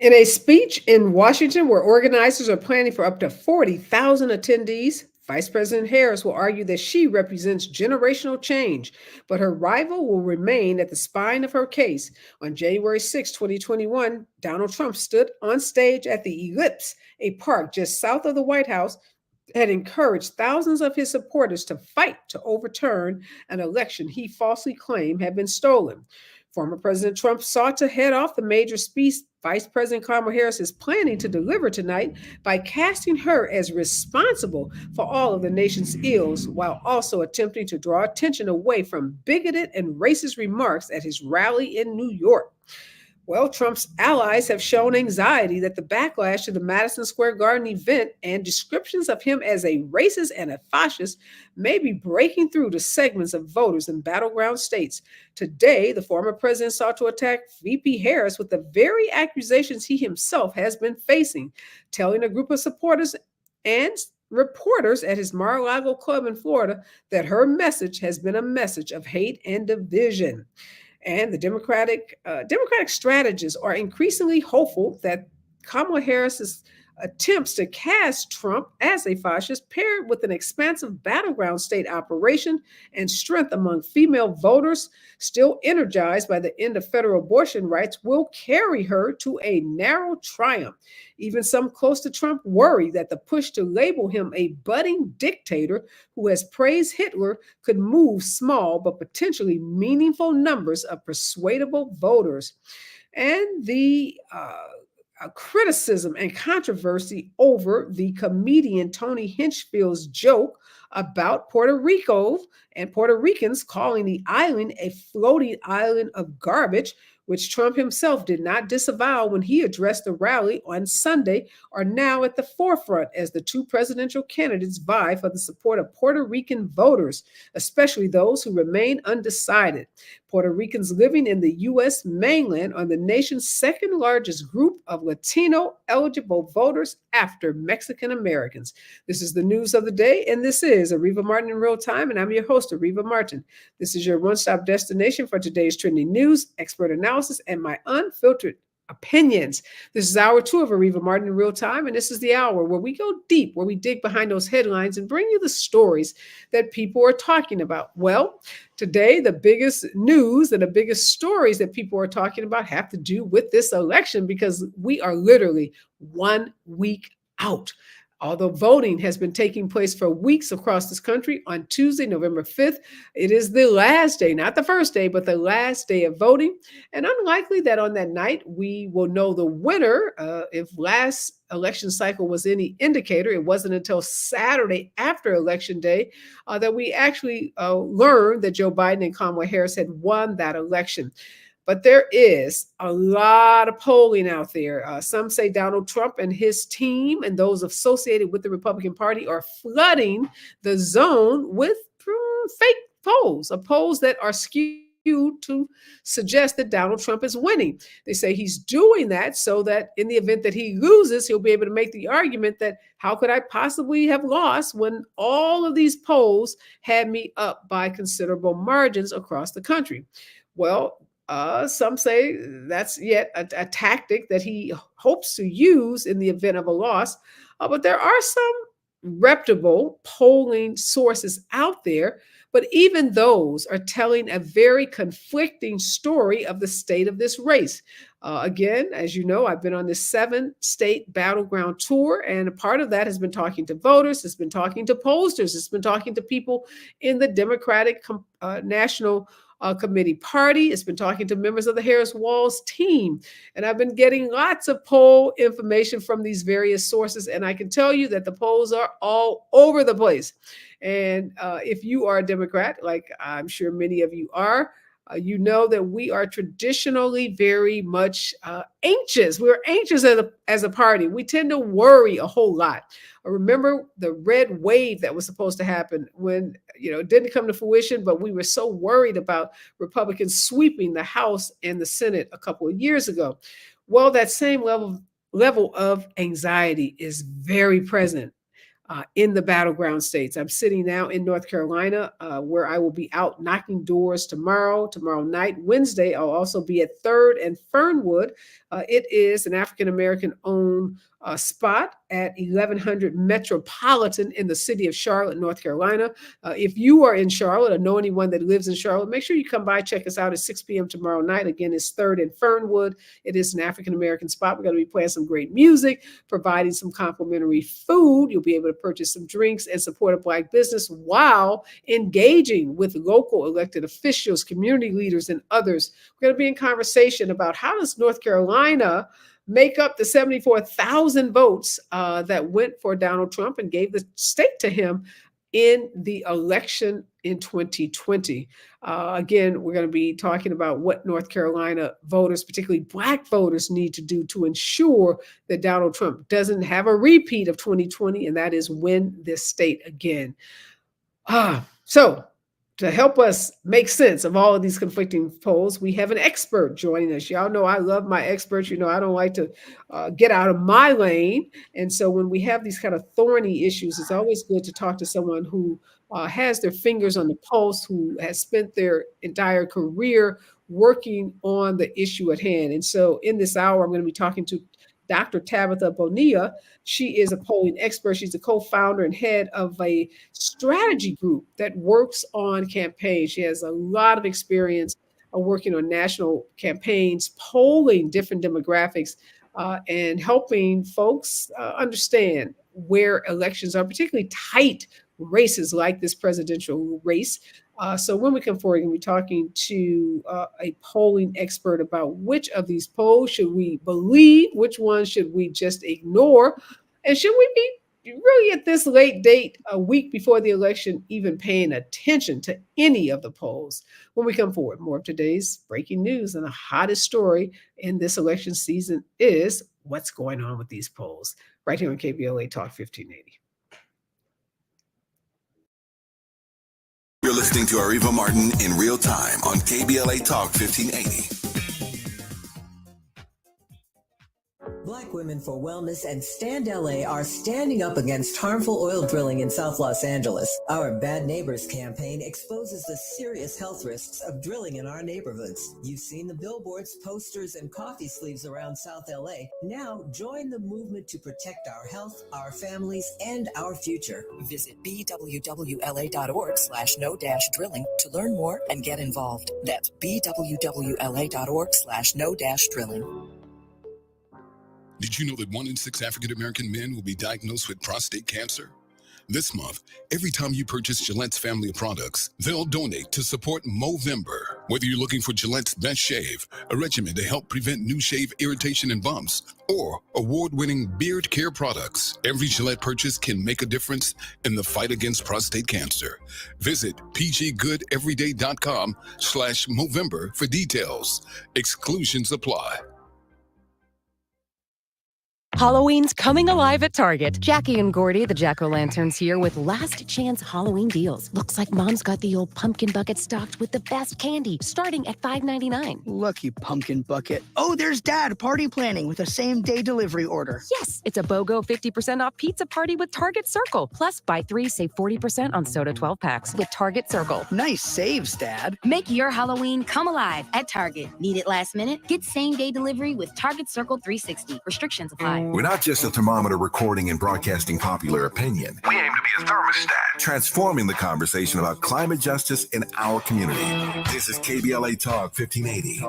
In a speech in Washington, where organizers are planning for up to 40,000 attendees, Vice President Harris will argue that she represents generational change, but her rival will remain at the spine of her case. On January 6, 2021, Donald Trump stood on stage at the Ellipse, a park just south of the White House, and encouraged thousands of his supporters to fight to overturn an election he falsely claimed had been stolen. Former President Trump sought to head off the major speech Vice President Kamala Harris is planning to deliver tonight by casting her as responsible for all of the nation's ills, while also attempting to draw attention away from bigoted and racist remarks at his rally in New York. Well, Trump's allies have shown anxiety that the backlash to the Madison Square Garden event and descriptions of him as a racist and a fascist may be breaking through to segments of voters in battleground states. Today, the former president sought to attack VP Harris with the very accusations he himself has been facing, telling a group of supporters and reporters at his Mar-a-Lago club in Florida that her message has been a message of hate and division. And the Democratic strategists are increasingly hopeful that Kamala Harris's attempts to cast Trump as a fascist, paired with an expansive battleground state operation and strength among female voters, still energized by the end of federal abortion rights, will carry her to a narrow triumph. Even some close to Trump worry that the push to label him a budding dictator who has praised Hitler could move small but potentially meaningful numbers of persuadable voters. And the criticism and controversy over the comedian Tony Hinchfield's joke about Puerto Rico and Puerto Ricans calling the island a floating island of garbage, which Trump himself did not disavow when he addressed the rally on Sunday, are now at the forefront as the two presidential candidates vie for the support of Puerto Rican voters, especially those who remain undecided. Puerto Ricans living in the U.S. mainland are the nation's second largest group of Latino eligible voters after Mexican Americans. This is the news of the day, and this is Areva Martin in real time, and I'm your host, Areva Martin. This is your one-stop destination for today's trending news, expert analysis, and my unfiltered opinions. This is hour two of Areva Martin in real time, and this is the hour where we go deep, where we dig behind those headlines and bring you the stories that people are talking about. Well, today, the biggest news and the biggest stories that people are talking about have to do with this election, because we are literally 1 week out. Although voting has been taking place for weeks across this country, on Tuesday, November 5th, it is the last day, not the first day, but the last day of voting. And unlikely that on that night we will know the winner. If last election cycle was any indicator, it wasn't until Saturday after Election Day that we actually learned that Joe Biden and Kamala Harris had won that election. But there is a lot of polling out there. Some say Donald Trump and his team and those associated with the Republican Party are flooding the zone with fake polls that are skewed to suggest that Donald Trump is winning. They say he's doing that so that in the event that he loses, he'll be able to make the argument that how could I possibly have lost when all of these polls had me up by considerable margins across the country? Well, some say that's yet a tactic that he hopes to use in the event of a loss. But there are some reputable polling sources out there, but even those are telling a very conflicting story of the state of this race. Again, as you know, I've been on this 7-state battleground tour, and a part of that has been talking to voters, it's been talking to pollsters, it's been talking to people in the Democratic National Committee party. It's been talking to members of the Harris Walls team. And I've been getting lots of poll information from these various sources. And I can tell you that the polls are all over the place. And if you are a Democrat, like I'm sure many of you are, you know that we are traditionally very much anxious. We're anxious as a party. We tend to worry a whole lot. Remember the red wave that was supposed to happen when, it didn't come to fruition, but we were so worried about Republicans sweeping the House and the Senate a couple of years ago. Well, that same level of anxiety is very present. in the battleground states. I'm sitting now in North Carolina, where I will be out knocking doors tomorrow night. Wednesday, I'll also be at 3rd and Fernwood. It is an African-American owned spot at 1100 Metropolitan in the city of Charlotte, North Carolina. If you are in Charlotte or know anyone that lives in Charlotte, make sure you come by, check us out at 6 p.m. tomorrow night. Again, it's 3rd and Fernwood. It is an African-American spot. We're going to be playing some great music, providing some complimentary food. You'll be able to purchase some drinks and support a Black business while engaging with local elected officials, community leaders, and others. We're going to be in conversation about how does North Carolina make up the 74,000 votes that went for Donald Trump and gave the state to him in the election in 2020. Again, we're going to be talking about what North Carolina voters, particularly Black voters, need to do to ensure that Donald Trump doesn't have a repeat of 2020, and that is win this state again. So to help us make sense of all of these conflicting polls, we have an expert joining us. Y'all know I love my experts. You know, I don't like to get out of my lane. And so when we have these kind of thorny issues, it's always good to talk to someone who has their fingers on the pulse, who has spent their entire career working on the issue at hand. And so in this hour, I'm going to be talking to Dr. Tabitha Bonilla. She is a polling expert. She's the co-founder and head of a strategy group that works on campaigns. She has a lot of experience working on national campaigns, polling different demographics, and helping folks understand where elections are, particularly tight races like this presidential race. So when we come forward, we're going to be talking to a polling expert about which of these polls should we believe, which ones should we just ignore, and should we be really at this late date, a week before the election, even paying attention to any of the polls. When we come forward, more of today's breaking news, and the hottest story in this election season is what's going on with these polls, right here on KBLA Talk 1580. You're listening to Areva Martin in real time on KBLA Talk 1580. Black Women for Wellness and Stand LA are standing up against harmful oil drilling in South Los Angeles. Our Bad Neighbors campaign exposes the serious health risks of drilling in our neighborhoods. You've seen the billboards, posters, and coffee sleeves around South LA. Now join the movement to protect our health, our families, and our future. Visit bwwla.org/no-drilling to learn more and get involved. That's bwwla.org/no-drilling. Did you know that 1 in 6 African-American men will be diagnosed with prostate cancer? This month, every time you purchase Gillette's family of products, they'll donate to support Movember. Whether you're looking for Gillette's Best Shave, a regimen to help prevent new shave irritation and bumps, or award-winning beard care products, every Gillette purchase can make a difference in the fight against prostate cancer. Visit pggoodeveryday.com/Movember for details. Exclusions apply. Halloween's coming alive at Target. Jackie and Gordy, the Jack-O-Lanterns, here with last chance Halloween deals. Looks like Mom's got the old pumpkin bucket stocked with the best candy, starting at $5.99. Lucky pumpkin bucket. Oh, there's Dad party planning with a same-day delivery order. Yes, it's a BOGO 50% off pizza party with Target Circle. Plus, buy 3, save 40% on soda 12 packs with Target Circle. Nice saves, Dad. Make your Halloween come alive at Target. Need it last minute? Get same-day delivery with Target Circle 360. Restrictions apply. We're not just a thermometer recording and broadcasting popular opinion. We aim to be a thermostat, transforming the conversation about climate justice in our community. This is KBLA Talk 1580.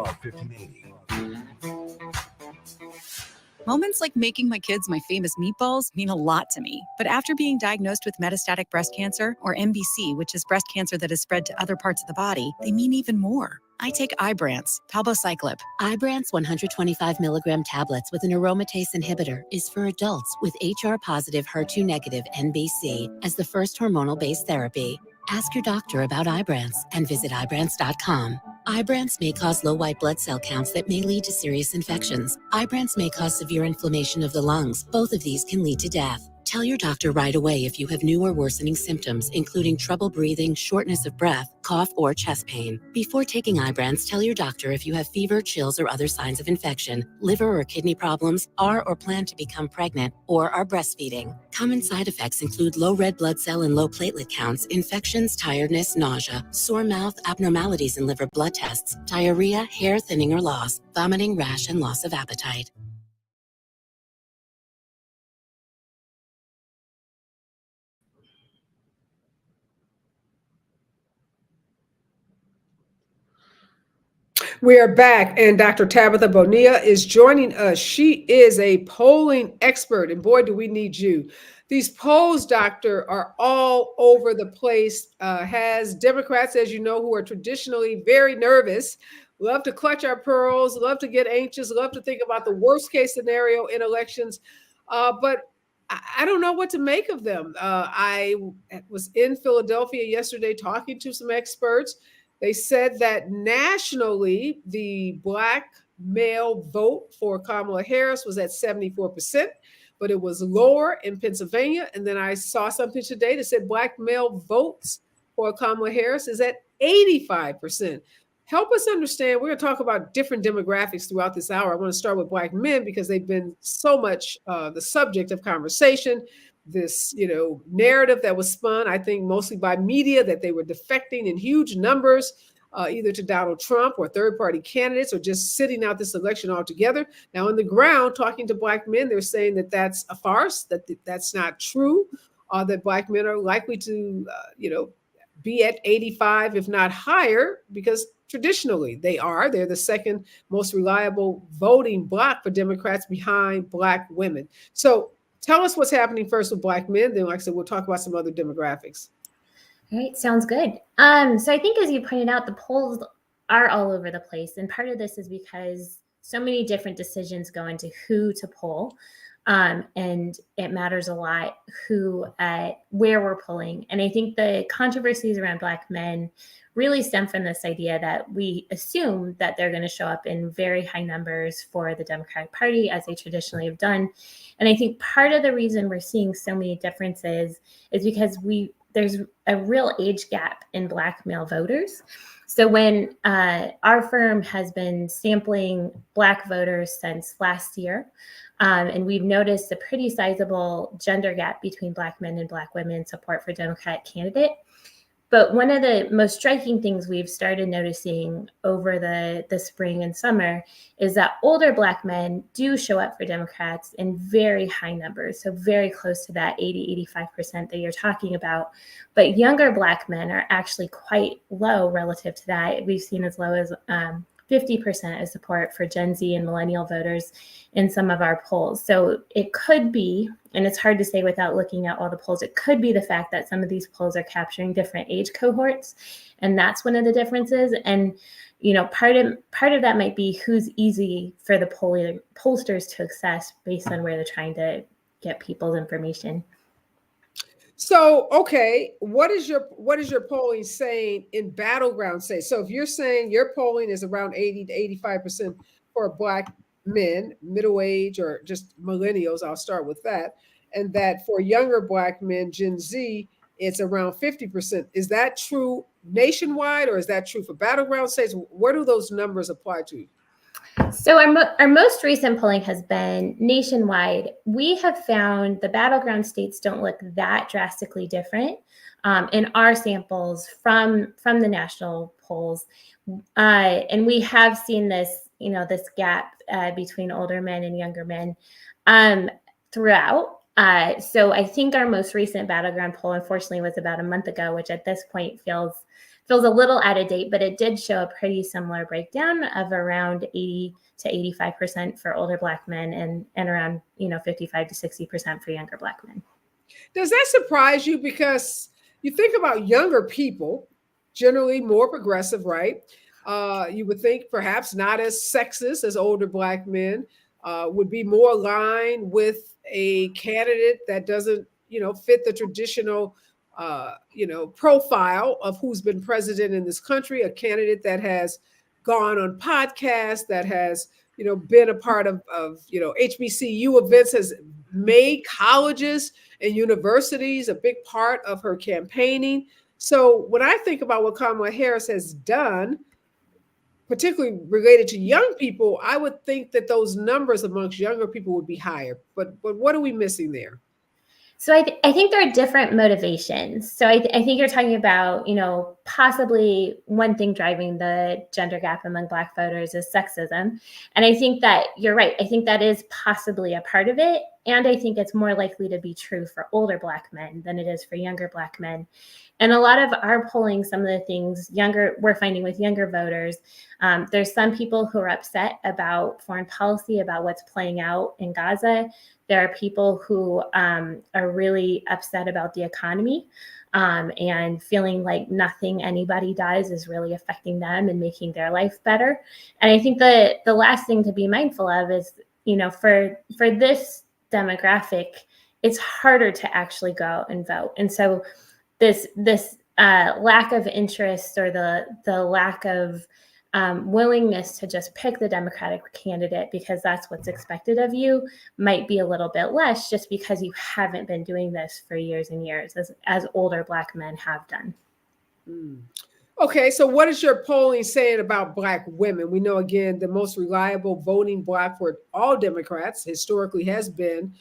Moments like making my kids my famous meatballs mean a lot to me. But after being diagnosed with metastatic breast cancer, or MBC, which is breast cancer that has spread to other parts of the body, they mean even more. I take Ibrance, palbociclib. Ibrance 125 milligram tablets with an aromatase inhibitor is for adults with HR-positive, HER2-negative NBC as the first hormonal-based therapy. Ask your doctor about Ibrance and visit Ibrance.com. Ibrance may cause low white blood cell counts that may lead to serious infections. Ibrance may cause severe inflammation of the lungs. Both of these can lead to death. Tell your doctor right away if you have new or worsening symptoms, including trouble breathing, shortness of breath, cough, or chest pain. Before taking Ibrance, tell your doctor if you have fever, chills, or other signs of infection, liver or kidney problems, are or plan to become pregnant, or are breastfeeding. Common side effects include low red blood cell and low platelet counts, infections, tiredness, nausea, sore mouth, abnormalities in liver blood tests, diarrhea, hair thinning or loss, vomiting, rash, and loss of appetite. We are back, and Dr. Tabitha Bonilla is joining us. She is a polling expert, and boy, do we need you. These polls, doctor, are all over the place. Has Democrats, as you know, who are traditionally very nervous, love to clutch our pearls, love to get anxious, love to think about the worst case scenario in elections. But I don't know what to make of them. I was in Philadelphia yesterday talking to some experts. They said that nationally, the Black male vote for Kamala Harris was at 74%, but it was lower in Pennsylvania. And then I saw something today that said Black male votes for Kamala Harris is at 85%. Help us understand. We're going to talk about different demographics throughout this hour. I want to start with Black men because they've been so much the subject of conversation. This, narrative that was spun, I think, mostly by media, that they were defecting in huge numbers, either to Donald Trump or third-party candidates, or just sitting out this election altogether. Now, on the ground, talking to Black men, they're saying that that's a farce, that that's not true, that Black men are likely to, be at 85, if not higher, because traditionally they're the second most reliable voting bloc for Democrats behind Black women. So tell us what's happening first with Black men. Then, like I said, we'll talk about some other demographics. All right, sounds good. So I think, as you pointed out, the polls are all over the place. And part of this is because so many different decisions go into who to poll. And it matters a lot where we're polling. And I think the controversies around Black men really stem from this idea that we assume that they're going to show up in very high numbers for the Democratic Party, as they traditionally have done. And I think part of the reason we're seeing so many differences is because there's a real age gap in Black male voters. So when our firm has been sampling Black voters since last year, and we've noticed a pretty sizable gender gap between Black men and Black women support for Democratic candidate. But one of the most striking things we've started noticing over the spring and summer is that older Black men do show up for Democrats in very high numbers, so very close to that 80-85% that you're talking about. But younger Black men are actually quite low relative to that. We've seen as low as 50% of support for Gen Z and millennial voters in some of our polls. So it could be, and it's hard to say without looking at all the polls, it could be the fact that some of these polls are capturing different age cohorts. And that's one of the differences. And, part of that might be who's easy for the pollsters to access based on where they're trying to get people's information. So, okay, what is your polling saying in battleground states? So if you're saying your polling is around 80 to 85% for Black men, middle age, or just millennials, I'll start with that, and that for younger Black men, Gen Z, it's around 50%. Is that true nationwide, or is that true for battleground states? Where do those numbers apply to? So our most recent polling has been nationwide. We have found the battleground states don't look that drastically different in our samples from the national polls. And we have seen this, this gap between older men and younger men throughout. So I think our most recent battleground poll, unfortunately, was about a month ago, which at this point feels a little out of date, but it did show a pretty similar breakdown of around 80 to 85% for older Black men and around 55 to 60% for younger Black men. Does that surprise you? Because you think about younger people, generally more progressive, right? You would think perhaps not as sexist as older Black men, would be more aligned with a candidate that doesn't, fit the traditional profile of who's been president in this country, a candidate that has gone on podcasts, that has, been a part of HBCU events, has made colleges and universities a big part of her campaigning. So when I think about what Kamala Harris has done, particularly related to young people, I would think that those numbers amongst younger people would be higher. But what are we missing there? So I think there are different motivations. So I think you're talking about, possibly one thing driving the gender gap among Black voters is sexism. And I think that you're right. I think that is possibly a part of it. And I think it's more likely to be true for older Black men than it is for younger Black men. And a lot of our polling, some of the things we're finding with younger voters, there's some people who are upset about foreign policy, about what's playing out in Gaza. There are people who are really upset about the economy and feeling like nothing anybody does is really affecting them and making their life better. And I think the last thing to be mindful of is, for this demographic, it's harder to actually go and vote. And so this lack of interest or the lack of willingness to just pick the Democratic candidate because that's what's expected of you might be a little bit less just because you haven't been doing this for years and years as older Black men have done. Okay, so what is your polling saying about Black women? We know, again, the most reliable voting bloc for all Democrats historically has been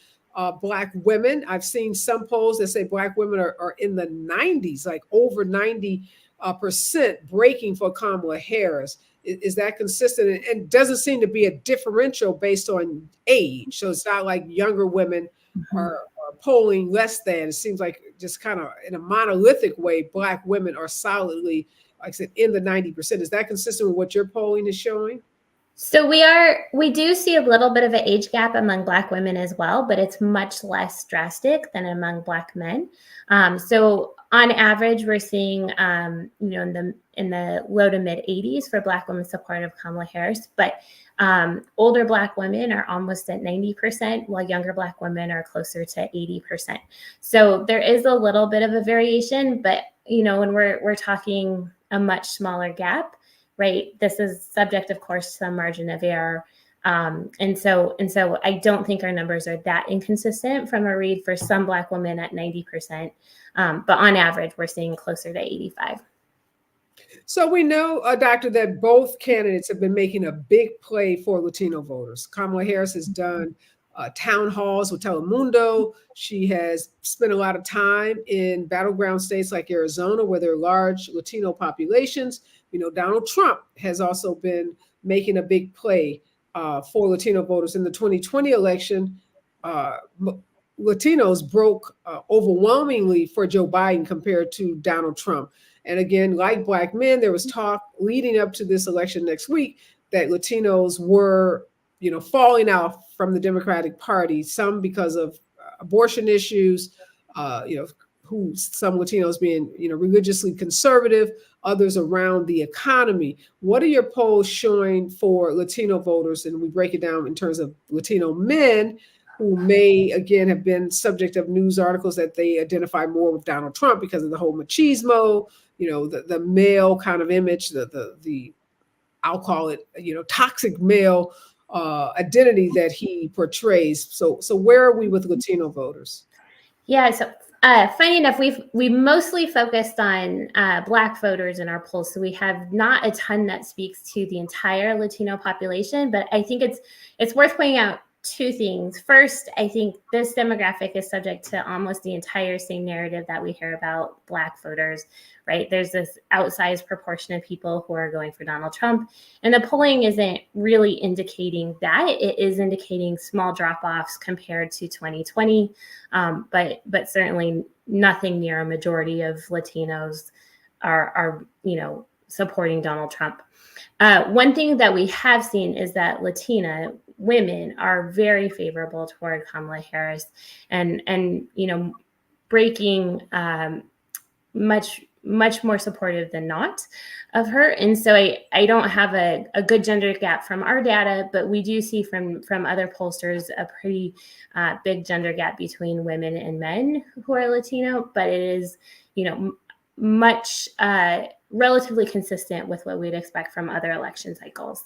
Black women. I've seen some polls that say Black women are in the 90s, like over 90% breaking for Kamala Harris. Is that consistent? And doesn't seem to be a differential based on age. So it's not like younger women are polling less than. It seems like just kind of in a monolithic way, Black women are solidly, like I said, in the 90%. Is that consistent with what your polling is showing? So we do see a little bit of an age gap among Black women as well, but it's much less drastic than among Black men. So on average, we're seeing, in the low to mid 80s for Black women support of Kamala Harris, but older Black women are almost at 90%, while younger Black women are closer to 80%. So there is a little bit of a variation, but when we're talking a much smaller gap, right? This is subject, of course, to some margin of error. And so I don't think our numbers are that inconsistent from a read for some Black women at 90%. But on average, we're seeing closer to 85. So we know, Doctor, that both candidates have been making a big play for Latino voters. Kamala Harris has done town halls with Telemundo. She has spent a lot of time in battleground states like Arizona, where there are large Latino populations. Donald Trump has also been making a big play for Latino voters. In the 2020 election, Latinos broke overwhelmingly for Joe Biden compared to Donald Trump. And again, like Black men, there was talk leading up to this election next week that Latinos were, falling out from the Democratic Party, some because of abortion issues, some Latinos being, religiously conservative, others around the economy. What are your polls showing for Latino voters? And we break it down in terms of Latino men who may, again, have been subject of news articles that they identify more with Donald Trump because of the whole machismo, the male kind of image, the I'll call it, toxic male identity that he portrays. So where are we with Latino voters? Yeah, so funny enough, we mostly focused on Black voters in our polls, so we have not a ton that speaks to the entire Latino population. But I think it's worth pointing out two things. First, I think this demographic is subject to almost the entire same narrative that we hear about Black voters, right? There's this outsized proportion of people who are going for Donald Trump, and the polling isn't really indicating that. It is indicating small drop-offs compared to 2020, but certainly nothing near a majority of Latinos are supporting Donald Trump. One thing that we have seen is that Latina women are very favorable toward Kamala Harris and breaking much more supportive than not of her. And so I don't have a good gender gap from our data, but we do see from other pollsters a pretty big gender gap between women and men who are Latino, but it is, much relatively consistent with what we'd expect from other election cycles.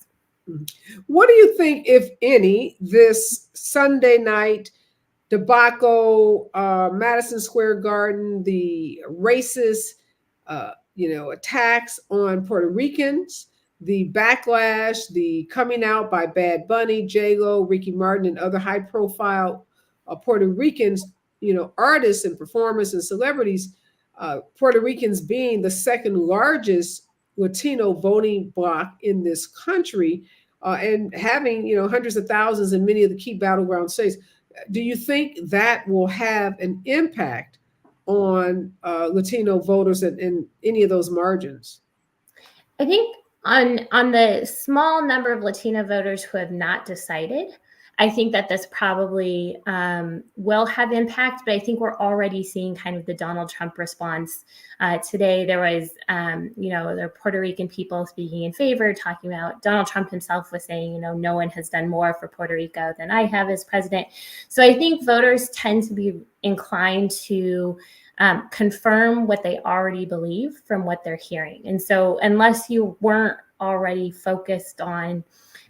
What do you think, if any, this Sunday night debacle, Madison Square Garden, the racist, attacks on Puerto Ricans, the backlash, the coming out by Bad Bunny, J-Lo, Ricky Martin, and other high-profile Puerto Ricans, artists and performers and celebrities, Puerto Ricans being the second largest Latino voting bloc in this country, and having, hundreds of thousands in many of the key battleground states. Do you think that will have an impact on Latino voters in any of those margins? I think on the small number of Latino voters who have not decided, I think that this probably will have impact, but I think we're already seeing kind of the Donald Trump response. Today, there was, the Puerto Rican people speaking in favor, talking about Donald Trump himself was saying, no one has done more for Puerto Rico than I have as president. So I think voters tend to be inclined to confirm what they already believe from what they're hearing. And so unless you weren't already focused on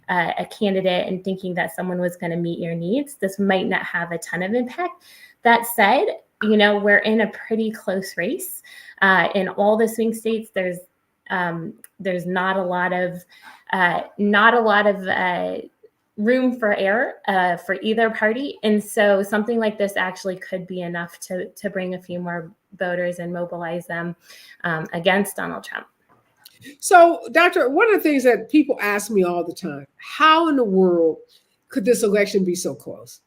a candidate and thinking that someone was going to meet your needs, this might not have a ton of impact. That said, we're in a pretty close race. In all the swing states, there's not a lot of room for error for either party. And so something like this actually could be enough to bring a few more voters and mobilize them against Donald Trump. So, Doctor, one of the things that people ask me all the time, how in the world could this election be so close?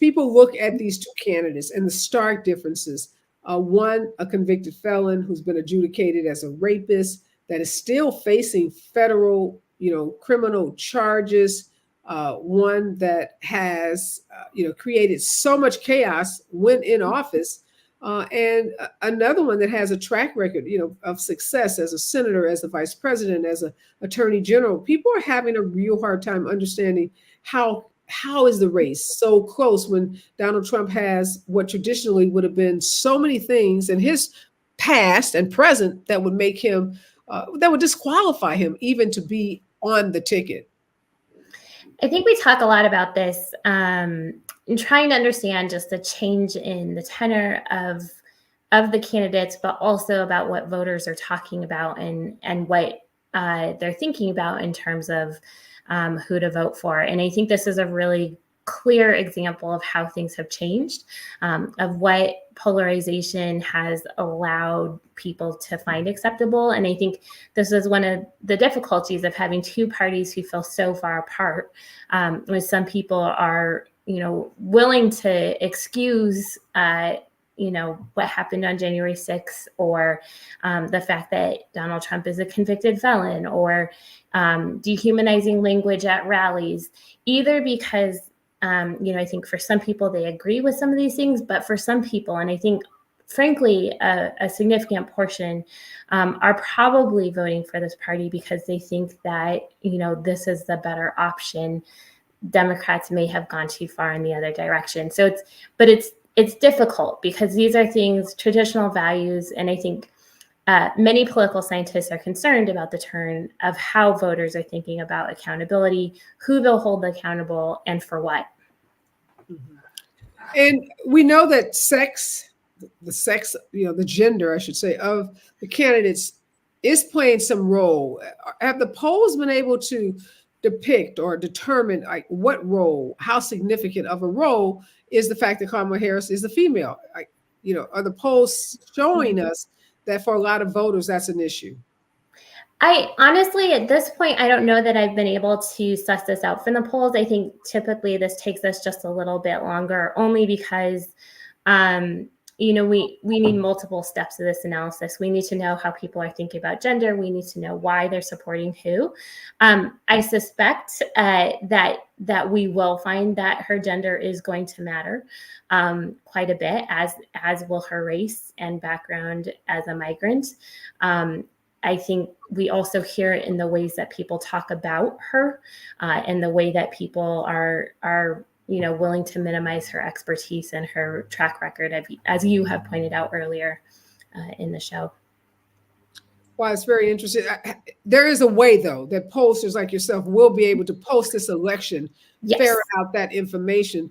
People look at these two candidates and the stark differences. One, a convicted felon who's been adjudicated as a rapist that is still facing federal, criminal charges. One that has, created so much chaos when in office. And another one that has a track record, of success as a senator, as a vice president, as an attorney general. People are having a real hard time understanding how is the race so close when Donald Trump has what traditionally would have been so many things in his past and present that would make him, that would disqualify him even to be on the ticket. I think we talk a lot about this in trying to understand just the change in the tenor of the candidates, but also about what voters are talking about and what they're thinking about in terms of who to vote for. And I think this is a really clear example of how things have changed, of what polarization has allowed people to find acceptable. And I think this is one of the difficulties of having two parties who feel so far apart, when some people are, willing to excuse, what happened on January 6th, or the fact that Donald Trump is a convicted felon, or dehumanizing language at rallies, either because I think for some people they agree with some of these things, but for some people, and I think frankly a significant portion, are probably voting for this party because they think that this is the better option. Democrats may have gone too far in the other direction. So it's difficult because these are things, traditional values, and I think many political scientists are concerned about the turn of how voters are thinking about accountability, who they'll hold accountable, and for what. And we know that the gender, I should say, of the candidates is playing some role. Have the polls been able to depict or determine what role, how significant of a role is the fact that Kamala Harris is a female? Are the polls showing us that for a lot of voters, that's an issue? I honestly, at this point, I don't know that I've been able to suss this out from the polls. I think typically this takes us just a little bit longer, only because, we need multiple steps of this analysis. We need to know how people are thinking about gender. We need to know why they're supporting who. I suspect that we will find that her gender is going to matter quite a bit, as will her race and background as a migrant. I think we also hear it in the ways that people talk about her, and the way that people are willing to minimize her expertise and her track record, as you have pointed out earlier in the show. Well, it's very interesting. There is a way, though, that pollsters like yourself will be able to post this election, yes, ferret out that information.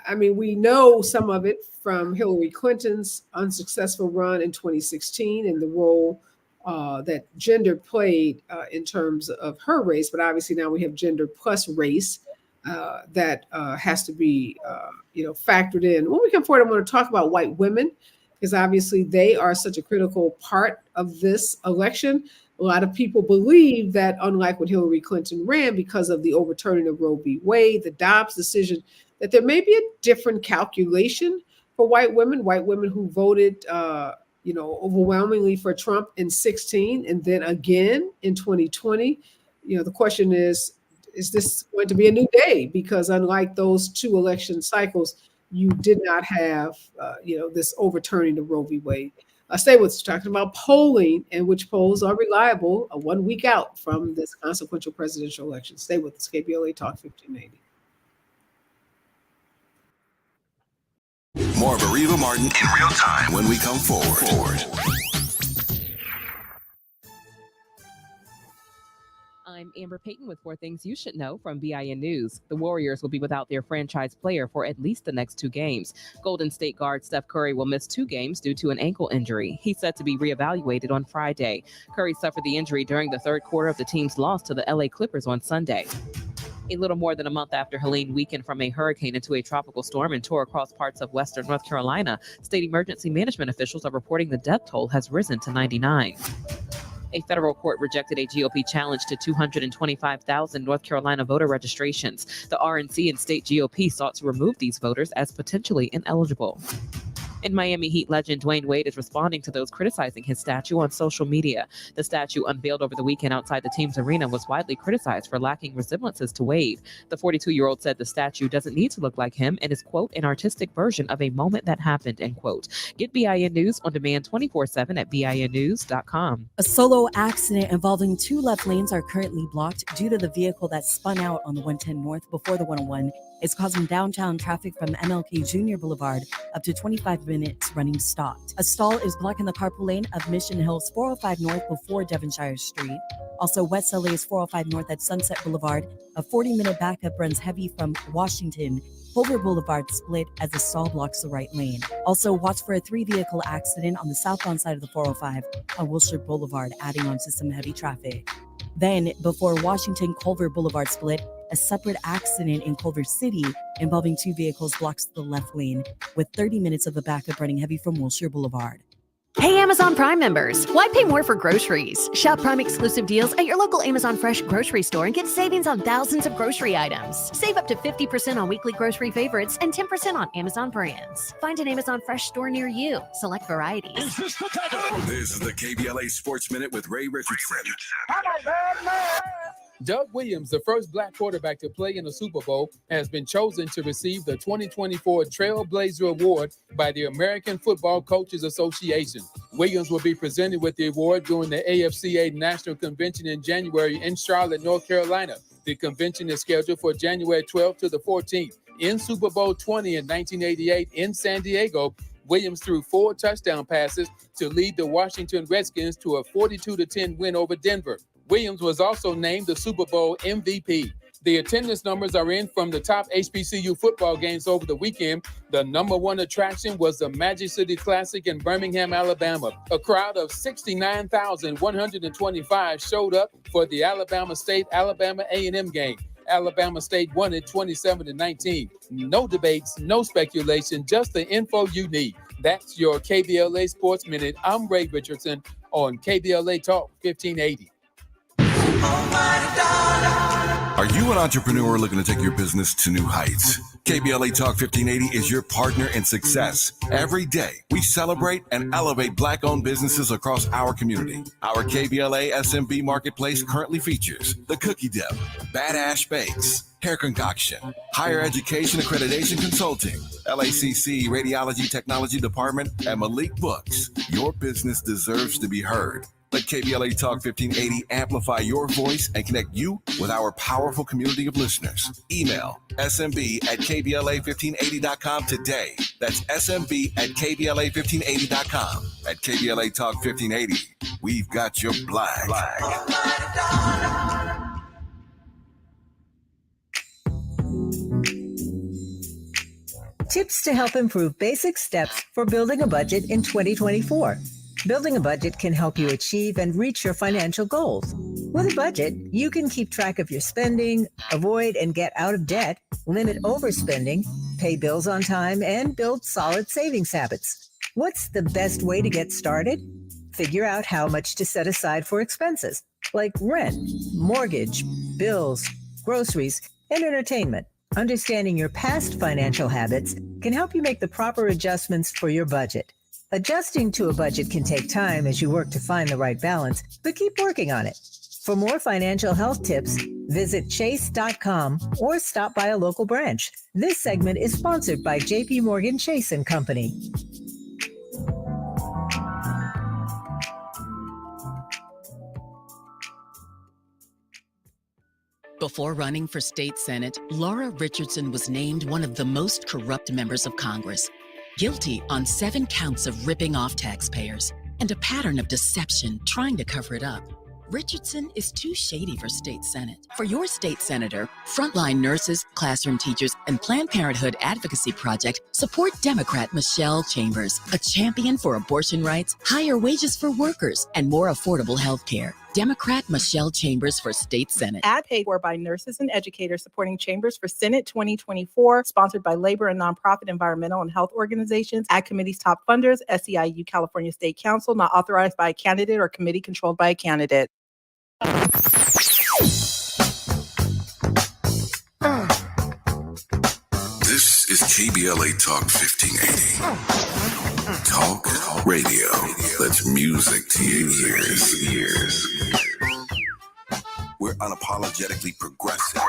I mean, we know some of it from Hillary Clinton's unsuccessful run in 2016 and the role that gender played in terms of her race. But obviously now we have gender plus race that has to be, factored in. When we come forward, I want to talk about white women because obviously they are such a critical part of this election. A lot of people believe that, unlike when Hillary Clinton ran, because of the overturning of Roe v. Wade, the Dobbs decision, that there may be a different calculation for white women who voted, overwhelmingly for Trump in 2016 and then again in 2020. The question is this going to be a new day? Because unlike those two election cycles, you did not have, this overturning of Roe v. Wade. Stay with us, talking about polling and which polls are reliable 1 week out from this consequential presidential election. Stay with us, KBLA Talk 1580. More of Areva Martin in real time when we come forward. I'm Amber Payton with 4 things you should know from BIN News. The Warriors will be without their franchise player for at least the next 2 games. Golden State guard Steph Curry will miss 2 games due to an ankle injury. He's set to be reevaluated on Friday. Curry suffered the injury during the third quarter of the team's loss to the LA Clippers on Sunday. A little more than a month after Helene weakened from a hurricane into a tropical storm and tore across parts of western North Carolina, state emergency management officials are reporting the death toll has risen to 99. A federal court rejected a GOP challenge to 225,000 North Carolina voter registrations. The RNC and state GOP sought to remove these voters as potentially ineligible. And Miami Heat legend Dwayne Wade is responding to those criticizing his statue on social media. The statue unveiled over the weekend outside the team's arena was widely criticized for lacking resemblances to Wade. The 42-year-old said the statue doesn't need to look like him and is, quote, an artistic version of a moment that happened, end quote. Get BIN News on demand 24/7 at BINnews.com. A solo accident involving 2 left lanes are currently blocked due to the vehicle that spun out on the 110 North before the 101 is causing downtown traffic from MLK Jr. Boulevard up to 25 minutes running stopped. A stall is blocking the carpool lane of Mission Hills 405 North before Devonshire Street. Also, West LA's 405 North at Sunset Boulevard. A 40-minute backup runs heavy from Washington. Culver Boulevard split as the stall blocks the right lane. Also, watch for a 3-vehicle accident on the southbound side of the 405 on Wilshire Boulevard, adding on to some heavy traffic. Then, before Washington Culver Boulevard split, a separate accident in Culver City involving 2 vehicles blocks the left lane, with 30 minutes of a backup running heavy from Wilshire Boulevard. Hey, Amazon Prime members, why pay more for groceries? Shop Prime exclusive deals at your local Amazon Fresh grocery store and get savings on thousands of grocery items. Save up to 50% on weekly grocery favorites and 10% on Amazon brands. Find an Amazon Fresh store near you. Select varieties. This is the KBLA Sports Minute with Ray Richardson. Doug Williams, the first black quarterback to play in the Super Bowl, has been chosen to receive the 2024 Trailblazer Award by the American Football Coaches Association. Williams will be presented with the award during the AFCA National Convention in January in Charlotte, North Carolina. The convention is scheduled for January 12th to the 14th. In Super Bowl 20 in 1988 in San Diego, Williams threw 4 touchdown passes to lead the Washington Redskins to a 42-10 win over Denver. Williams was also named the Super Bowl MVP. The attendance numbers are in from the top HBCU football games over the weekend. The number 1 attraction was the Magic City Classic in Birmingham, Alabama. A crowd of 69,125 showed up for the Alabama State-Alabama A&M game. Alabama State won it 27-19. No debates, no speculation, just the info you need. That's your KBLA Sports Minute. I'm Ray Richardson on KBLA Talk 1580. Are you an entrepreneur looking to take your business to new heights? KBLA Talk 1580 is your partner in success. Every day, we celebrate and elevate Black-owned businesses across our community. Our KBLA SMB Marketplace currently features The Cookie Dip, Badass Bakes, Hair Concoction, Higher Education Accreditation Consulting, LACC Radiology Technology Department, and Malik Books. Your business deserves to be heard. Let KBLA Talk 1580 amplify your voice and connect you with our powerful community of listeners. Email smb@kbla1580.com today. That's smb@kbla1580.com. At KBLA Talk 1580, we've got your black. Tips to help improve basic steps for building a budget in 2024. Building a budget can help you achieve and reach your financial goals. With a budget, you can keep track of your spending, avoid and get out of debt, limit overspending, pay bills on time, and build solid savings habits. What's the best way to get started? Figure out how much to set aside for expenses like rent, mortgage, bills, groceries, and entertainment. Understanding your past financial habits can help you make the proper adjustments for your budget. Adjusting to a budget can take time as you work to find the right balance, but keep working on it. For more financial health tips, visit chase.com or stop by a local branch. This segment is sponsored by JP Morgan Chase & Company. Before running for state senate, Laura Richardson was named one of the most corrupt members of Congress, guilty on 7 counts of ripping off taxpayers and a pattern of deception trying to cover it up. Richardson is too shady for state senate. For your state senator, frontline nurses, classroom teachers, and Planned Parenthood Advocacy Project support Democrat Michelle Chambers, a champion for abortion rights, higher wages for workers, and more affordable health care. Democrat Michelle Chambers for state senate. Ad paid for by nurses and educators supporting Chambers for Senate 2024, sponsored by labor and nonprofit environmental and health organizations, Ad Committee's top funders, SEIU California State Council, not authorized by a candidate or committee controlled by a candidate. This is KBLA Talk 1580. Talk radio. That's music to your ears. We're unapologetically progressive.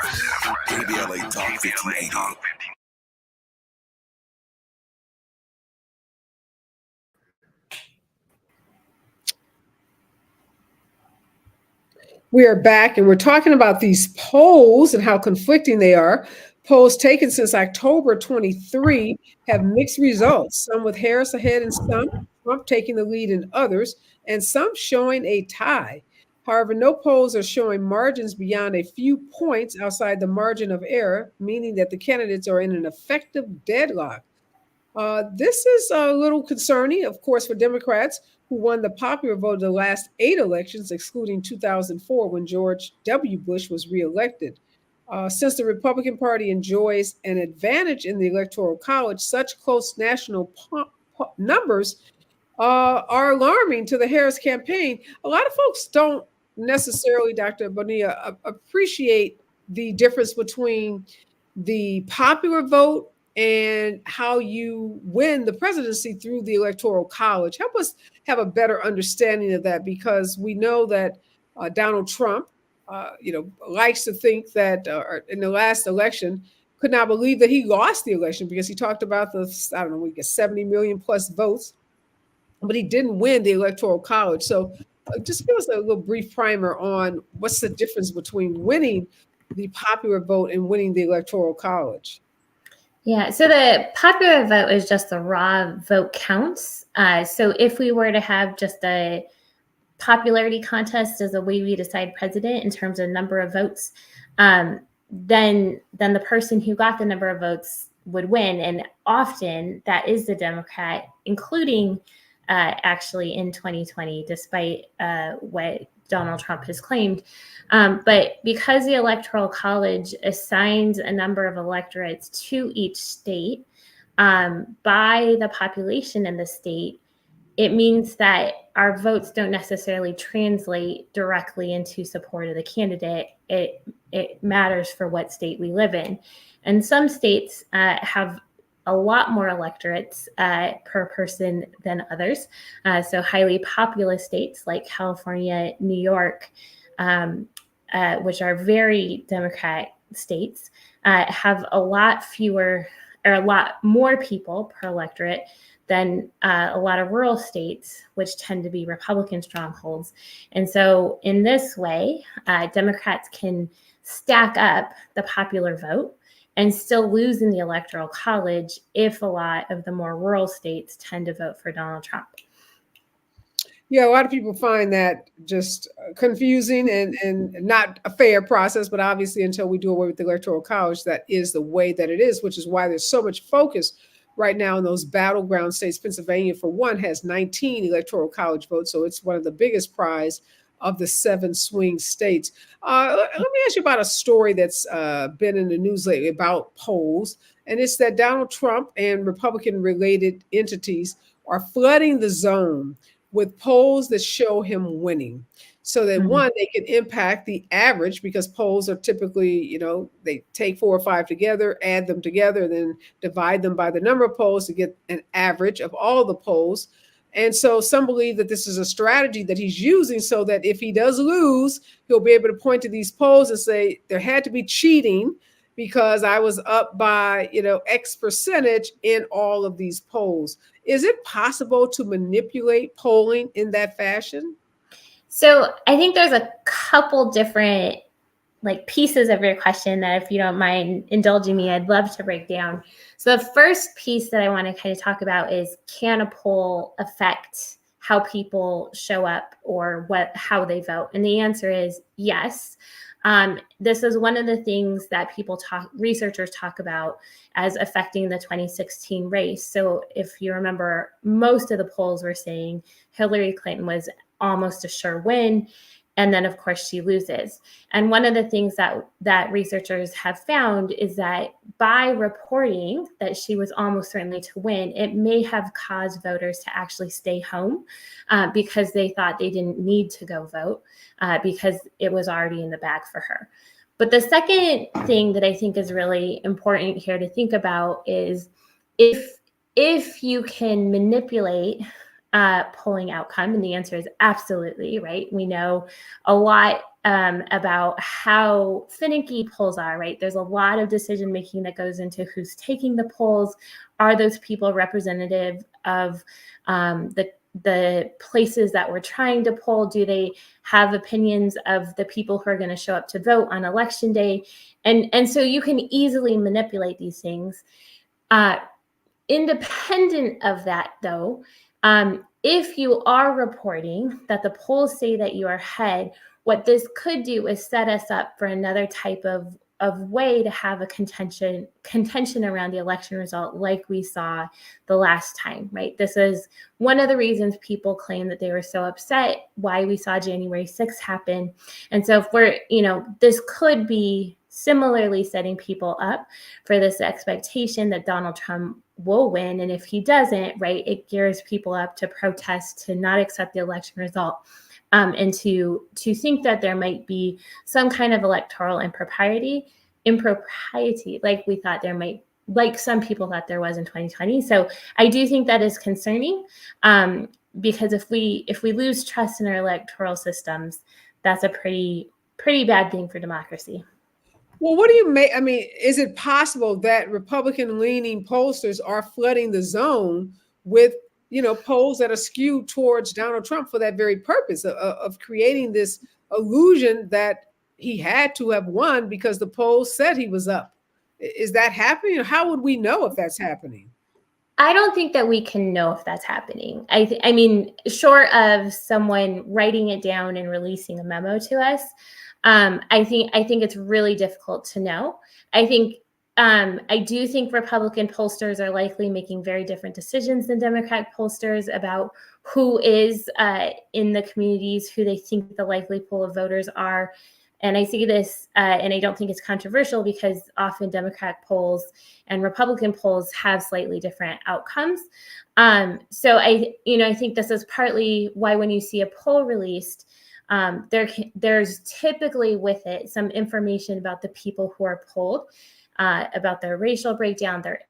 KBLA Talk 1580. We are back and we're talking about these polls and how conflicting they are. Polls taken since October 23 have mixed results, some with Harris ahead in some, Trump taking the lead in others, and some showing a tie. However, no polls are showing margins beyond a few points outside the margin of error, meaning that the candidates are in an effective deadlock. This is a little concerning, of course, for Democrats who won the popular vote of the last 8 elections, excluding 2004 when George W. Bush was reelected. Since the Republican Party enjoys an advantage in the Electoral College, such close national numbers are alarming to the Harris campaign. A lot of folks don't necessarily, Dr. Bonilla, appreciate the difference between the popular vote and how you win the presidency through the Electoral College. Help us have a better understanding of that, because we know that Donald Trump, likes to think that in the last election, could not believe that he lost the election because he talked about the, 70 million plus votes, but he didn't win the Electoral College. So just give us a little brief primer on what's the difference between winning the popular vote and winning the Electoral College. Yeah, so the popular vote is just the raw vote counts. So if we were to have just a popularity contest as a way we decide president in terms of number of votes, then the person who got the number of votes would win. And often that is the Democrat, including actually in 2020, despite what Donald Trump has claimed. But because the Electoral College assigns a number of electorates to each state by the population in the state, it means that our votes don't necessarily translate directly into support of the candidate. It matters for what state we live in. And some states have a lot more electorates per person than others. So highly populous states like California, New York, which are very Democrat states, have a lot fewer or a lot more people per electorate than a lot of rural states, which tend to be Republican strongholds. And so in this way, Democrats can stack up the popular vote and still lose in the Electoral College if a lot of the more rural states tend to vote for Donald Trump. Yeah, a lot of people find that just confusing and not a fair process, but obviously until we do away with the Electoral College, that is the way that it is, which is why there's so much focus right now in those battleground states. Pennsylvania, for one, has 19 electoral college votes, so it's one of the biggest prize of the 7 swing states. Let me ask you about a story that's been in the news lately about polls, and it's that Donald Trump and Republican-related entities are flooding the zone with polls that show him winning, so that one, they can impact the average, because polls are typically, they take 4 or 5 together, add them together, then divide them by the number of polls to get an average of all the polls. And so some believe that this is a strategy that he's using so that if he does lose, he'll be able to point to these polls and say, there had to be cheating because I was up by, X percentage in all of these polls. Is it possible to manipulate polling in that fashion? So I think there's a couple different pieces of your question that, if you don't mind indulging me, I'd love to break down. So the first piece that I want to kind of talk about is, can a poll affect how people show up or how they vote? And the answer is yes. This is one of the things that researchers talk about as affecting the 2016 race. So if you remember, most of the polls were saying Hillary Clinton was almost a sure win. And then, of course, she loses. And one of the things that researchers have found is that by reporting that she was almost certainly to win, it may have caused voters to actually stay home because they thought they didn't need to go vote because it was already in the bag for her. But the second thing that I think is really important here to think about is if you can manipulate polling outcome, and the answer is absolutely, right? We know a lot about how finicky polls are, right? There's a lot of decision making that goes into who's taking the polls. Are those people representative of the places that we're trying to poll? Do they have opinions of the people who are going to show up to vote on election day? And so you can easily manipulate these things. Independent of that, though, if you are reporting that the polls say that you are ahead, what this could do is set us up for another type of way to have a contention around the election result, like we saw the last time, right? This is one of the reasons people claim that they were so upset, why we saw January 6th happen. And so if this could be similarly setting people up for this expectation that Donald Trump will win. And if he doesn't, right, it gears people up to protest, to not accept the election result, and to think that there might be some kind of electoral impropriety, like some people thought there was in 2020. So I do think that is concerning, because if we lose trust in our electoral systems, that's a pretty bad thing for democracy. Well, what do you make? I mean, is it possible that Republican-leaning pollsters are flooding the zone with, polls that are skewed towards Donald Trump for that very purpose of creating this illusion that he had to have won because the polls said he was up? Is that happening? Or how would we know if that's happening? I don't think that we can know if that's happening. I mean, short of someone writing it down and releasing a memo to us, I think it's really difficult to know. I do think Republican pollsters are likely making very different decisions than Democratic pollsters about who is in the communities, who they think the likely pool of voters are. And I see this, and I don't think it's controversial, because often Democratic polls and Republican polls have slightly different outcomes. So I think this is partly why when you see a poll released, there's typically with it some information about the people who are polled, about their racial breakdown, their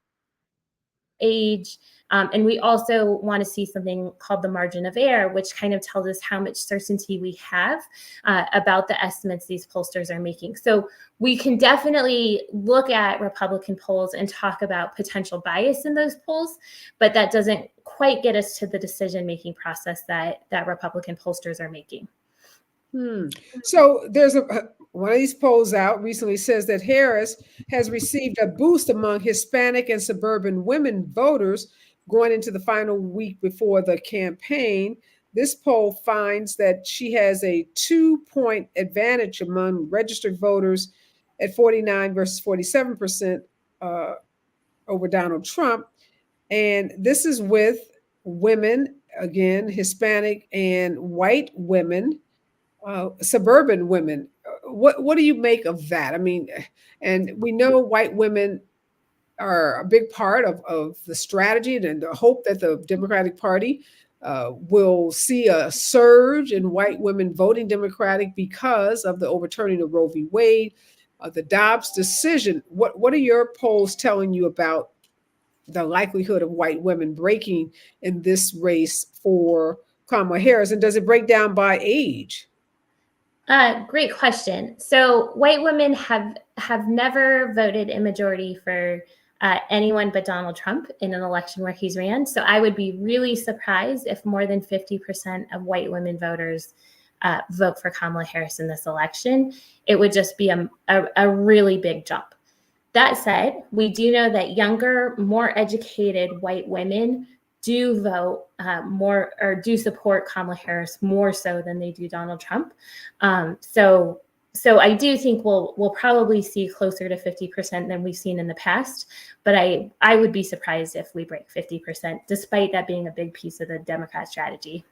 age. And we also want to see something called the margin of error, which kind of tells us how much certainty we have about the estimates these pollsters are making. So we can definitely look at Republican polls and talk about potential bias in those polls, but that doesn't quite get us to the decision-making process that Republican pollsters are making. So there's one of these polls out recently says that Harris has received a boost among Hispanic and suburban women voters going into the final week before the campaign. This poll finds that she has a 2-point advantage among registered voters at 49 versus 47% over Donald Trump. And this is with women, again, Hispanic and white women, suburban women. What do you make of that? I mean, and we know white women are a big part of the strategy and the hope that the Democratic Party will see a surge in white women voting Democratic because of the overturning of Roe v. Wade, the Dobbs decision. What are your polls telling you about the likelihood of white women breaking in this race for Kamala Harris? And does it break down by age? Great question. So white women have never voted in majority for anyone but Donald Trump in an election where he's ran. So I would be really surprised if more than 50% of white women voters vote for Kamala Harris in this election. It would just be a really big jump. That said, we do know that younger, more educated white women do vote more or do support Kamala Harris more so than they do Donald Trump. So I do think we'll probably see closer to 50% than we've seen in the past, but I would be surprised if we break 50%, despite that being a big piece of the Democrat strategy.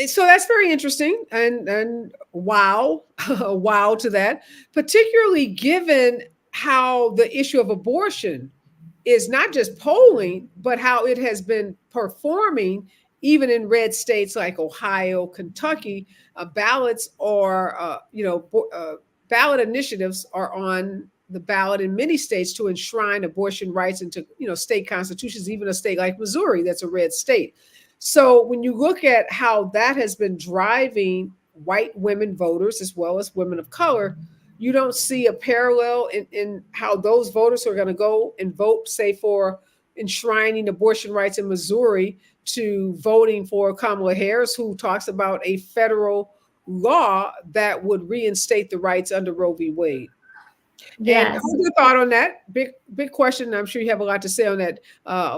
So that's very interesting, and wow, wow to that, particularly given how the issue of abortion is not just polling, but how it has been performing even in red states like Ohio, Kentucky. Ballots are, ballot initiatives are on the ballot in many states to enshrine abortion rights into, state constitutions, even a state like Missouri, that's a red state. So when you look at how that has been driving white women voters as well as women of color, you don't see a parallel in how those voters are going to go and vote, say, for enshrining abortion rights in Missouri to voting for Kamala Harris, who talks about a federal law that would reinstate the rights under Roe v. Wade. Yes. And what's your thought on that? Big question. I'm sure you have a lot to say on that.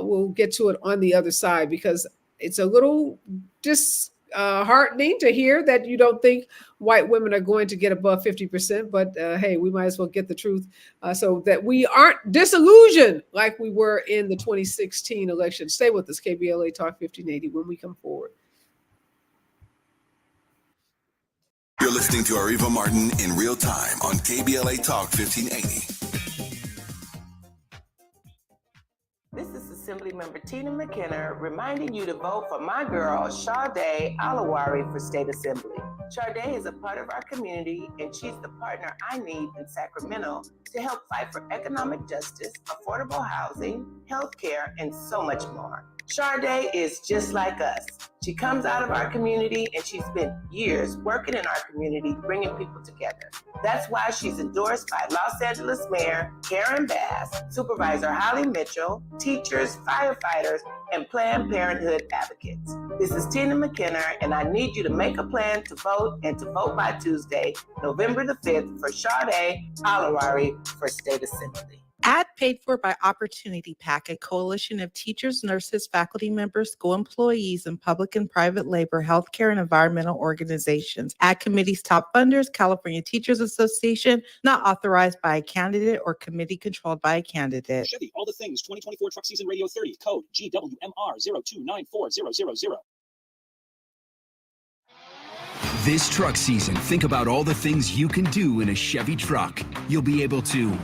We'll get to it on the other side, because it's a little disheartening to hear that you don't think white women are going to get above 50%, but hey, we might as well get the truth so that we aren't disillusioned like we were in the 2016 election. Stay with us, KBLA Talk 1580, when we come forward. You're listening to Areva Martin in real time on KBLA Talk 1580. This is Assemblymember Tina McKenna reminding you to vote for my girl, Sade Alawari, for State Assembly. Sade is a part of our community, and she's the partner I need in Sacramento to help fight for economic justice, affordable housing, healthcare, and so much more. Sade is just like us. She comes out of our community, and she spent years working in our community, bringing people together. That's why she's endorsed by Los Angeles Mayor Karen Bass, Supervisor Holly Mitchell, teachers, firefighters, and Planned Parenthood advocates. This is Tina McKenna, and I need you to make a plan to vote, and to vote by Tuesday, November the 5th, for Sade Alawari for State Assembly. Ad paid for by Opportunity PAC, a coalition of teachers, nurses, faculty members, school employees, and public and private labor, healthcare, and environmental organizations. Ad committee's top funders, California Teachers Association, not authorized by a candidate or committee controlled by a candidate. Chevy, All the Things 2024 Truck Season Radio 30, code GWMR 0294000. This truck season, think about all the things you can do in a Chevy truck. You'll be able to,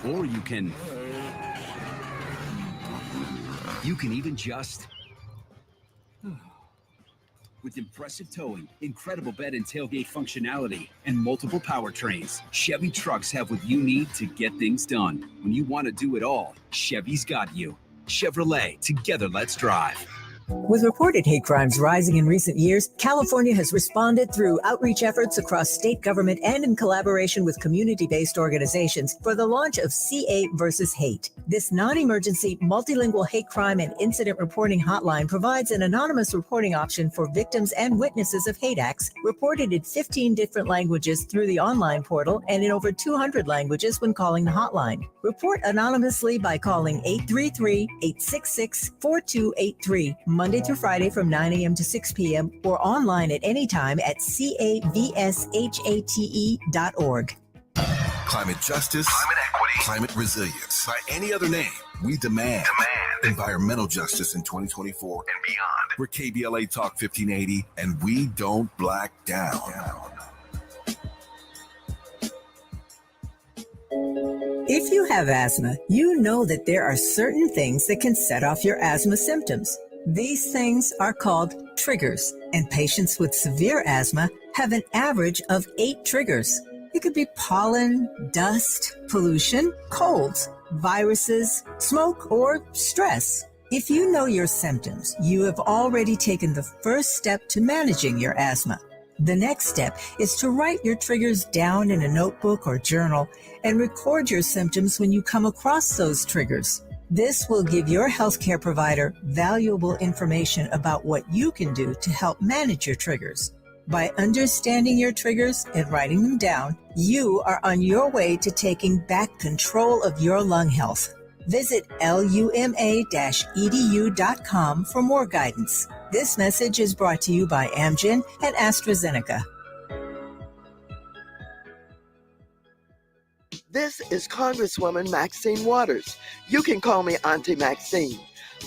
or you can even just, with impressive towing, incredible bed and tailgate functionality, and multiple powertrains, Chevy trucks have what you need to get things done. When you want to do it all, Chevy's got you. Chevrolet, together let's drive. With reported hate crimes rising in recent years, California has responded through outreach efforts across state government and in collaboration with community-based organizations for the launch of CA versus Hate. This non-emergency, multilingual hate crime and incident reporting hotline provides an anonymous reporting option for victims and witnesses of hate acts reported in 15 different languages through the online portal and in over 200 languages when calling the hotline. Report anonymously by calling 833-866-4283. Monday through Friday from 9 a.m. to 6 p.m. or online at any time at cavshate.org. Climate justice, climate equity, climate resilience. By any other name, we demand environmental justice in 2024 and beyond. We're KBLA Talk 1580, and we don't black down. If you have asthma, you know that there are certain things that can set off your asthma symptoms. These things are called triggers, and patients with severe asthma have an average of 8 triggers. It could be pollen, dust, pollution, colds, viruses, smoke, or stress. If you know your symptoms, you have already taken the first step to managing your asthma. The next step is to write your triggers down in a notebook or journal and record your symptoms when you come across those triggers. This will give your healthcare provider valuable information about what you can do to help manage your triggers. By understanding your triggers and writing them down, you are on your way to taking back control of your lung health. Visit luma-edu.com for more guidance. This message is brought to you by Amgen and AstraZeneca. This is Congresswoman Maxine Waters. You can call me Auntie Maxine.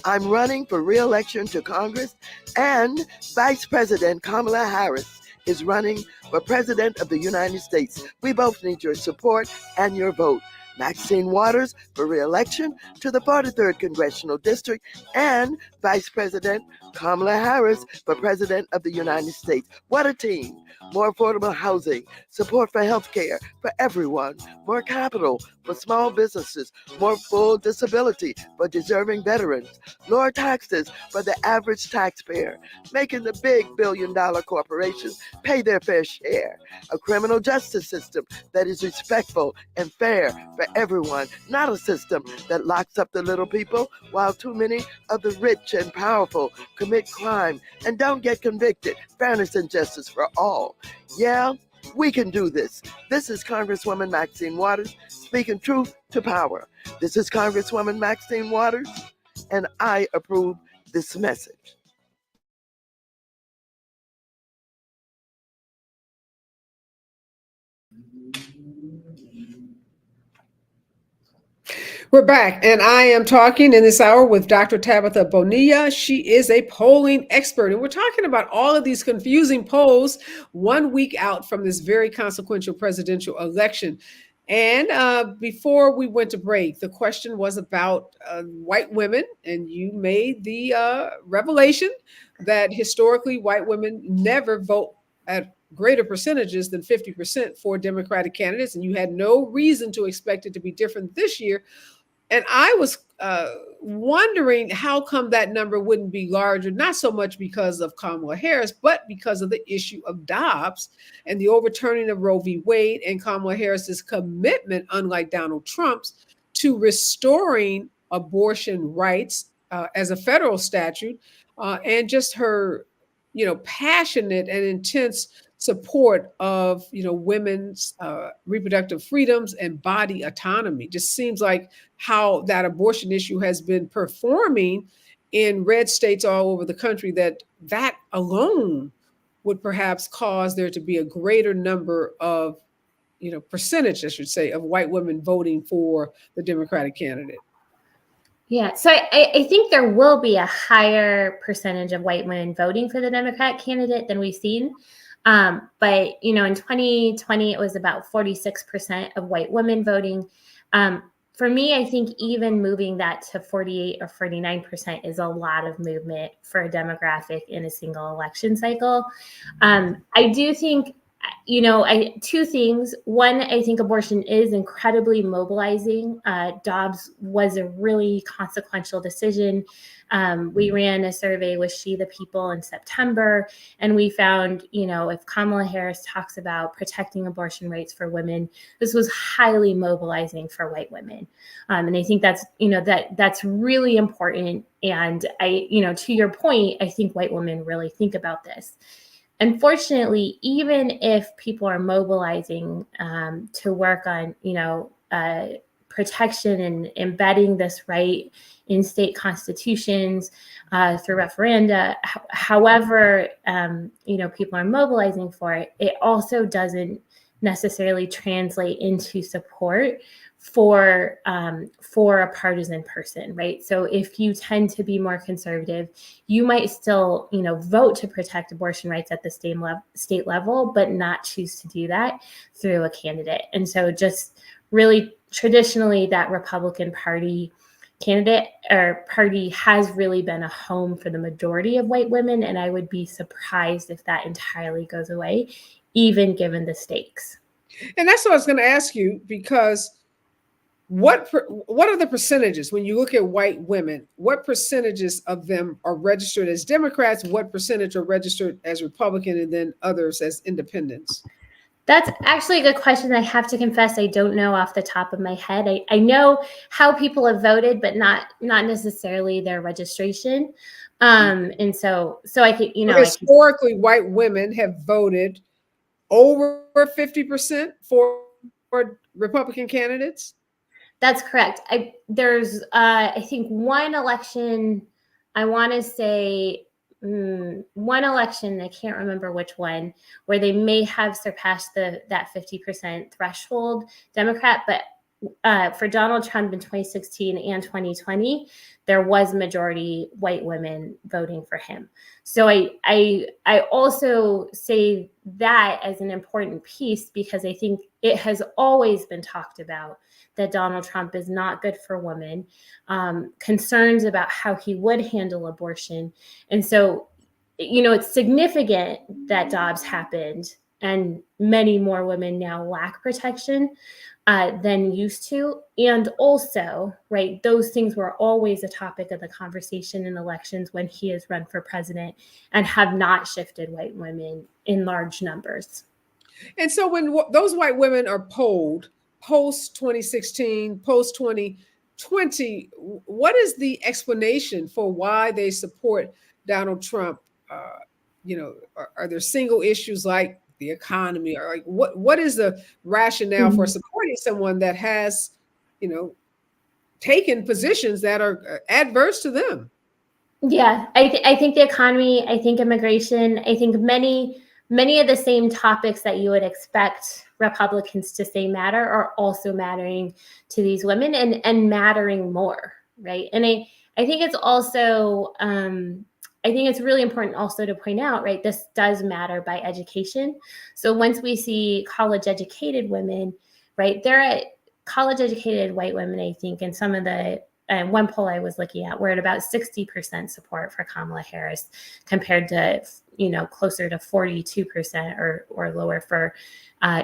I'm running for re-election to Congress, and Vice President Kamala Harris is running for President of the United States. We both need your support and your vote. Maxine Waters for re-election to the 43rd Congressional District, and Vice President Kamala Harris for President of the United States. What a team. More affordable housing, support for health care for everyone, more capital for small businesses, more full disability for deserving veterans, lower taxes for the average taxpayer, making the big billion-dollar corporations pay their fair share, a criminal justice system that is respectful and fair for everyone, not a system that locks up the little people while too many of the rich and powerful commit crime and don't get convicted. Fairness and justice for all. Yeah, we can do this. This is Congresswoman Maxine Waters speaking truth to power. This is Congresswoman Maxine Waters, and I approve this message. We're back, and I am talking in this hour with Dr. Tabitha Bonilla. She is a polling expert, and we're talking about all of these confusing polls 1 week out from this very consequential presidential election. And before we went to break, the question was about white women, and you made the revelation that historically white women never vote at greater percentages than 50% for Democratic candidates, and you had no reason to expect it to be different this year. And I was wondering how come that number wouldn't be larger, not so much because of Kamala Harris, but because of the issue of Dobbs and the overturning of Roe v. Wade and Kamala Harris's commitment, unlike Donald Trump's, to restoring abortion rights as a federal statute, and just her, passionate and intense support of women's reproductive freedoms and body autonomy. Just seems like how that abortion issue has been performing in red states all over the country, that alone would perhaps cause there to be a greater number of percentage, I should say, of white women voting for the Democratic candidate. Yeah, so I think there will be a higher percentage of white women voting for the Democrat candidate than we've seen. But, in 2020, it was about 46% of white women voting. For me, I think even moving that to 48 or 49% is a lot of movement for a demographic in a single election cycle. I do think, two things. One, I think abortion is incredibly mobilizing. Dobbs was a really consequential decision. We ran a survey with She the People in September, and we found, if Kamala Harris talks about protecting abortion rights for women, this was highly mobilizing for white women. And I think that's, that's really important. And to your point, I think white women really think about this. Unfortunately, even if people are mobilizing to work on, protection and embedding this right in state constitutions through referenda, however, people are mobilizing for it, it also doesn't necessarily translate into support for a partisan person, right? So if you tend to be more conservative, you might still, vote to protect abortion rights at the state level, but not choose to do that through a candidate. And so just really traditionally, that Republican Party candidate or party has really been a home for the majority of white women, and I would be surprised if that entirely goes away, even given the stakes. And that's what I was going to ask you, because what are the percentages when you look at white women? What percentages of them are registered as Democrats? What percentage are registered as Republican, and then others as independents? That's actually a good question. I have to confess, I don't know off the top of my head. I know how people have voted, but not necessarily their registration. And so I could, historically, white women have voted over 50% for Republican candidates. That's correct. There's I think one election, I want to say one election, I can't remember which one, where they may have surpassed that 50% threshold Democrat, but for Donald Trump in 2016 and 2020, there was majority white women voting for him. So I also say that as an important piece, because I think it has always been talked about that Donald Trump is not good for women, concerns about how he would handle abortion. And so, it's significant that Dobbs happened and many more women now lack protection than used to. And also, right, those things were always a topic of the conversation in elections when he has run for president and have not shifted white women in large numbers. And so when those white women are polled post 2016, post 2020, what is the explanation for why they support Donald Trump? Are there single issues like the economy, or like what is the rationale for supporting someone that has, taken positions that are adverse to them? Yeah, I think the economy, I think immigration, I think many of the same topics that you would expect Republicans to say matter are also mattering to these women and mattering more, right? And I think it's also I think it's really important also to point out, right, this does matter by education. So once we see college educated women, right, they're at college educated white women, I think, and some of the one poll I was looking at, we're at about 60% support for Kamala Harris compared to, closer to 42% or lower for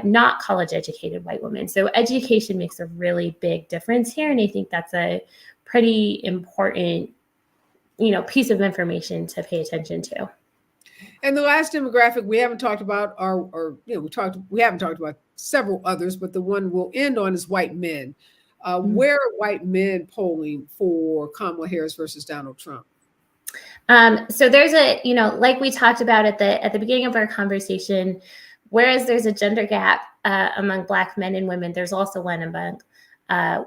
not college educated white women. So education makes a really big difference here. And I think that's a pretty important, piece of information to pay attention to. And the last demographic we haven't talked about we haven't talked about several others, but the one we'll end on is white men. Where are white men polling for Kamala Harris versus Donald Trump? So there's like we talked about at the beginning of our conversation, whereas there's a gender gap among Black men and women, there's also one among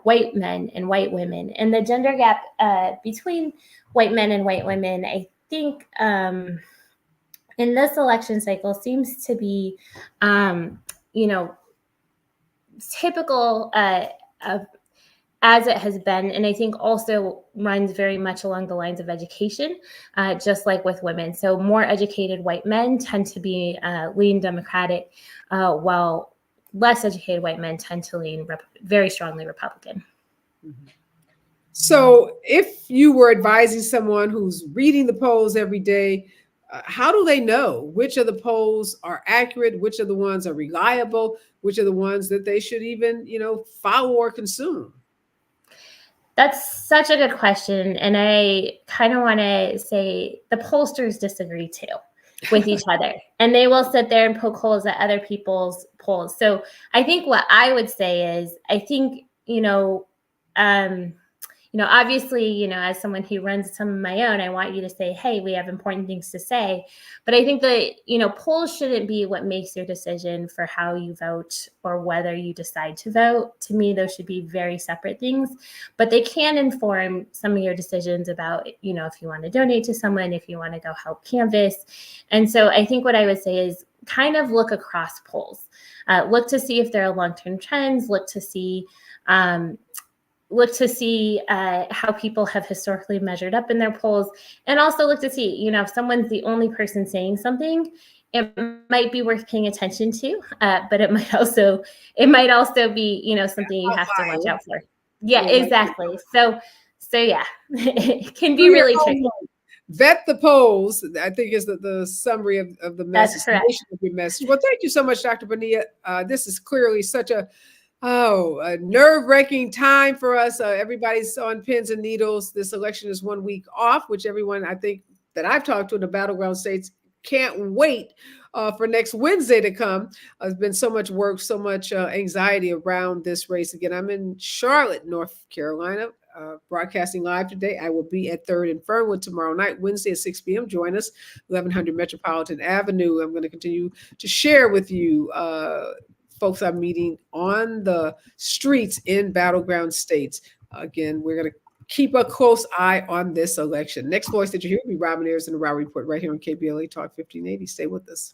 white men and white women. And the gender gap between white men and white women, I think in this election cycle seems to be, typical of as it has been, and I think also runs very much along the lines of education, just like with women. So more educated white men tend to be lean Democratic, while less educated white men tend to lean very strongly Republican. Mm-hmm. So if you were advising someone who's reading the polls every day, how do they know which of the polls are accurate, which of the ones are reliable, which are the ones that they should even, follow or consume? That's such a good question. And I kind of want to say the pollsters disagree too with each other. And they will sit there and poke holes at other people's polls. So I think what I would say is, I think, Obviously, as someone who runs some of my own, I want you to say, hey, we have important things to say. But I think that, polls shouldn't be what makes your decision for how you vote or whether you decide to vote. To me, those should be very separate things, but they can inform some of your decisions about, if you want to donate to someone, if you want to go help canvass. And so I think what I would say is kind of look across polls, look to see if there are long-term trends, look to see how people have historically measured up in their polls, and also look to see, if someone's the only person saying something, it might be worth paying attention to, but it might also be, something you have to watch out for. Yeah, exactly. So yeah, it can be really tricky. Vet the polls, I think, is the summary of the message. That's correct. Of your message. Well, thank you so much, Dr. Bonilla. This is clearly such a nerve-wracking time for us. Everybody's on pins and needles. This election is 1 week off, which everyone I think that I've talked to in the battleground states can't wait for next Wednesday to come. There's been so much work, so much anxiety around this race. Again, I'm in Charlotte, North Carolina, broadcasting live today. I will be at 3rd and Fernwood tomorrow night, Wednesday at 6 p.m. Join us, 1100 Metropolitan Avenue. I'm going to continue to share with you folks I'm meeting on the streets in battleground states. Again, we're going to keep a close eye on this election. Next voice that you hear will be Robin Ayers in the Rowell Report right here on KBLA Talk 1580. Stay with us.